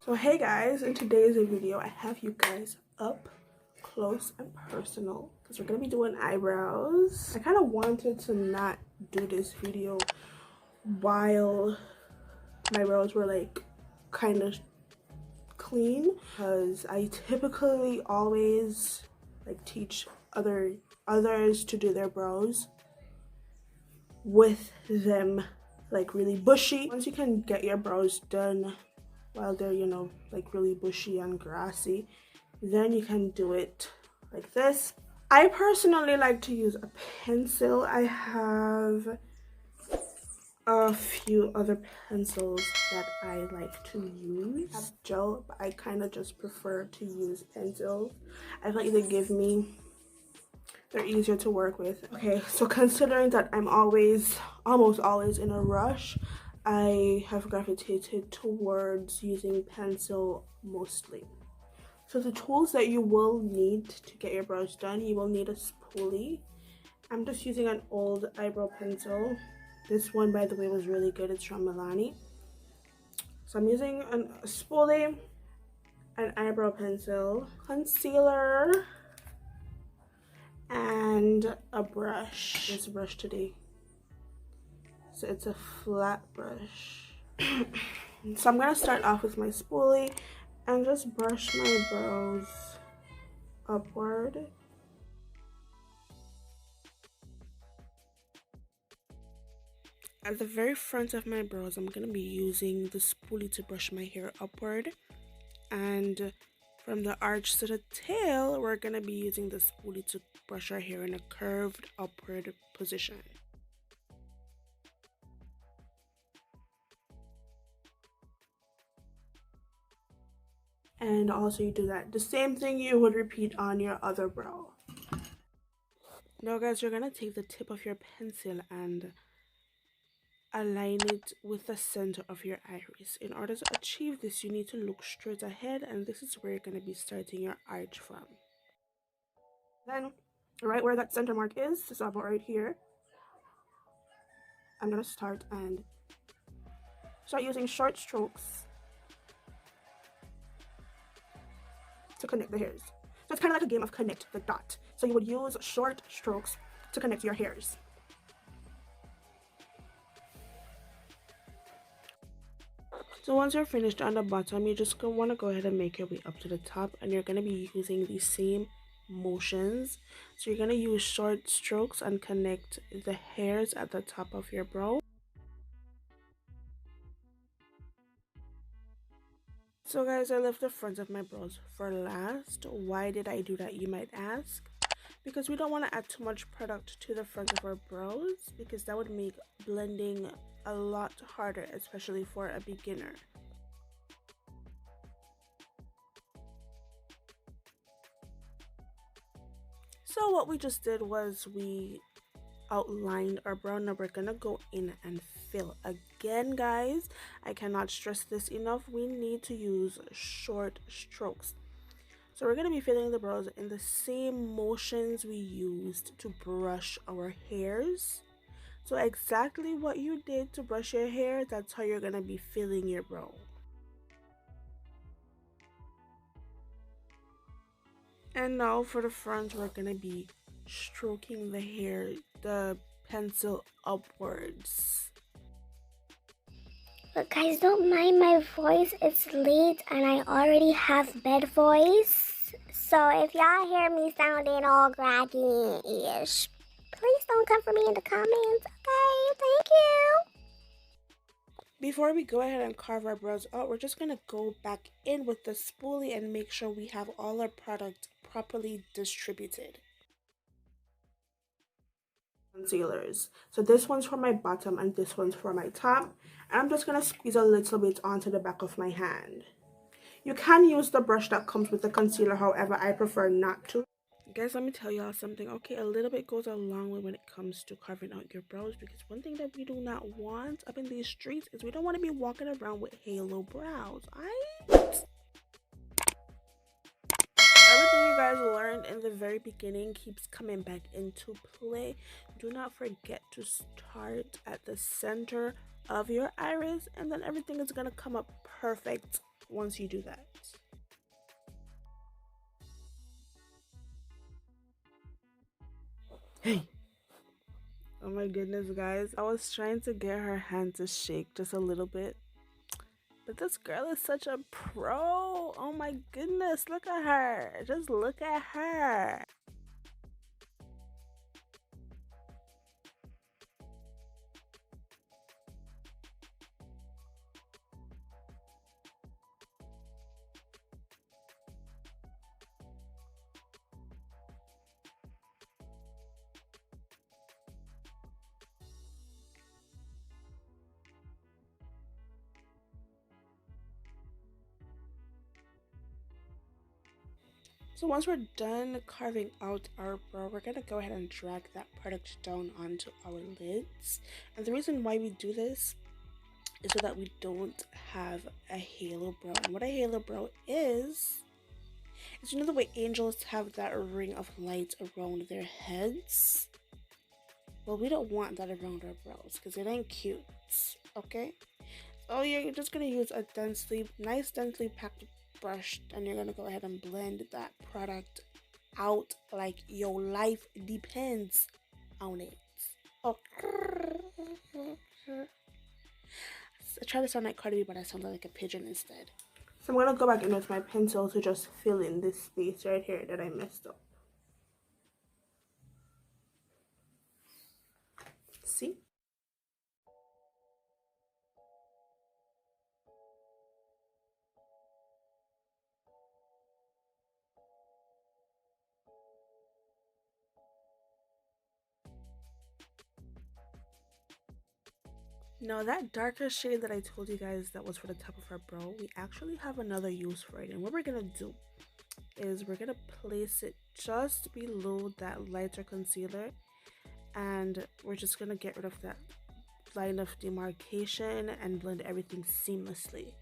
So hey guys, in today's video I have you guys up close and personal because we're gonna be doing eyebrows. I kind of wanted to not do this video while my brows were like kind of clean, because I typically always like teach others to do their brows with them like really bushy. Once you can get your brows done while they're, you know, like really bushy and grassy, then you can do it like this. I personally like to use a pencil. I have a few other pencils that I like to use. I have gel, but I kind of just prefer to use pencils. I feel like they're easier to work with. Okay, so considering that I'm almost always in a rush, I have gravitated towards using pencil mostly. So the tools that you will need to get your brows done, you will need a spoolie. I'm just using an old eyebrow pencil. This one, by the way, was really good. It's from Milani. So I'm using a spoolie, an eyebrow pencil, concealer, and a brush. This brush today, so it's a flat brush. So I'm gonna start off with my spoolie and just brush my brows upward. At the very front of my brows, I'm gonna be using the spoolie to brush my hair upward, and from the arch to the tail, we're gonna be using the spoolie to brush our hair in a curved upward position. And also you do that. The same thing you would repeat on your other brow. Now guys, you're gonna take the tip of your pencil and align it with the center of your iris. In order to achieve this, you need to look straight ahead, and this is where you're gonna be starting your arch from. Then, right where that center mark is, so about right here, I'm gonna start using short strokes to connect the hairs. So it's kind of like a game of connect the dot. So you would use short strokes to connect your hairs. So once you're finished on the bottom, you just want to go ahead and make your way up to the top, and you're going to be using the same motions. So you're going to use short strokes and connect the hairs at the top of your brow. So guys, I left the front of my brows for last. Why did I do that, you might ask? Because we don't want to add too much product to the front of our brows, because that would make blending a lot harder, especially for a beginner. So what we just did was we outlined our brow. Now we're gonna go in and fill. Again guys, I cannot stress this enough, we need to use short strokes. So we're going to be filling the brows in the same motions we used to brush our hairs. So exactly what you did to brush your hair, that's how you're going to be filling your brow. And now for the front, we're going to be stroking the hair, the pencil upwards. But guys, don't mind my voice, it's late and I already have bed voice. So if y'all hear me sounding all groggy-ish, please don't come for me in the comments, okay? Thank you. Before we go ahead and carve our brows out, we're just going to go back in with the spoolie and make sure we have all our product properly distributed. Concealers. So this one's for my bottom and this one's for my top. And I'm just going to squeeze a little bit onto the back of my hand. You can use the brush that comes with the concealer, however, I prefer not to. Guys, let me tell y'all something. Okay, a little bit goes a long way when it comes to carving out your brows, because one thing that we do not want up in these streets is we don't want to be walking around with halo brows. Everything you guys learned in the very beginning keeps coming back into play. Do not forget to start at the center of your iris, and then everything is going to come up perfect once you do that. Hey. Oh my goodness, guys. I was trying to get her hand to shake just a little bit. But this girl is such a pro. Oh my goodness, look at her. Just look at her. So once we're done carving out our brow, we're gonna go ahead and drag that product down onto our lids. And the reason why we do this is so that we don't have a halo brow. And what a halo brow is you know the way angels have that ring of light around their heads? Well, we don't want that around our brows because it ain't cute, okay? So you're just gonna use a nice densely packed brush, and you're gonna go ahead and blend that product out like your life depends on it. Okay. I try to sound like Cardi B, but I sound like a pigeon instead. So I'm gonna go back in with my pencil to just fill in this space right here that I messed up. See? Now that darker shade that I told you guys that was for the top of our brow, we actually have another use for it. And what we're gonna do is we're gonna place it just below that lighter concealer, and we're just gonna get rid of that line of demarcation and blend everything seamlessly.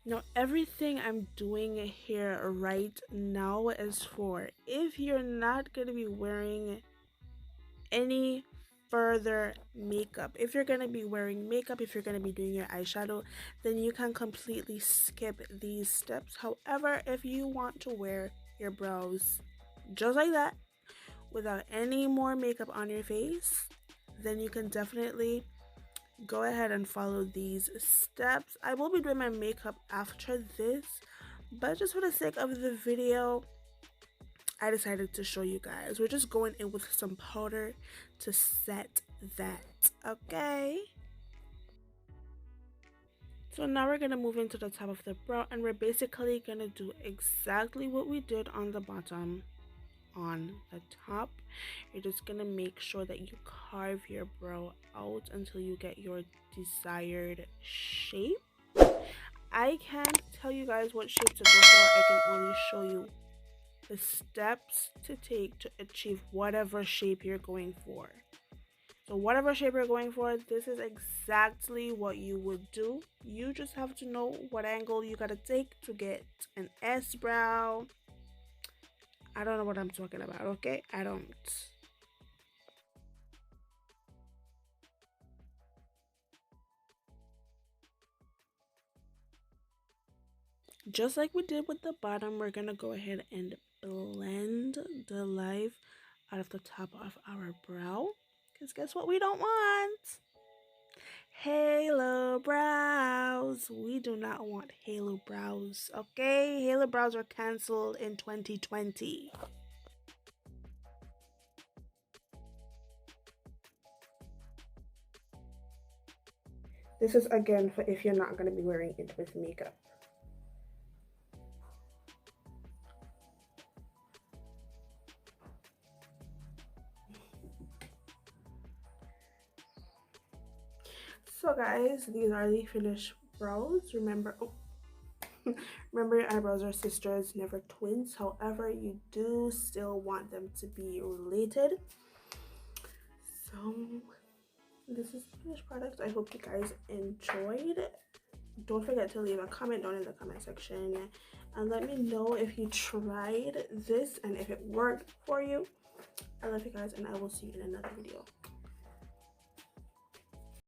Now everything I'm doing here right now is for if you're not gonna be wearing any further makeup. If you're gonna be wearing makeup, if you're gonna be doing your eyeshadow, then you can completely skip these steps. However, if you want to wear your brows just like that without any more makeup on your face, then you can definitely go ahead and follow these steps. I will be doing my makeup after this, but just for the sake of the video, I decided to show you guys. We're just going in with some powder to set that, okay? So now we're gonna move into the top of the brow, and we're basically gonna do exactly what we did on the bottom on the top. You're just gonna make sure that you carve your brow out until you get your desired shape. I can't tell you guys what shape to go for. I can only show you the steps to take to achieve whatever shape you're going for. So whatever shape you're going for, this is exactly what you would do. You just have to know what angle you gotta take to get an S brow. I don't know what I'm talking about, okay? I don't. Just like we did with the bottom, we're gonna go ahead and blend the life out of the top of our brow. Because guess what we don't want? Halo brows. We do not want halo brows, okay? Halo brows are cancelled in 2020. This is again for if you're not going to be wearing it with makeup. So guys, these are the finished brows. Remember, remember your eyebrows are sisters, never twins. However, you do still want them to be related. So this is the finished product. I hope you guys enjoyed. Don't forget to leave a comment down in the comment section and let me know if you tried this and if it worked for you. I love you guys, and I will see you in another video.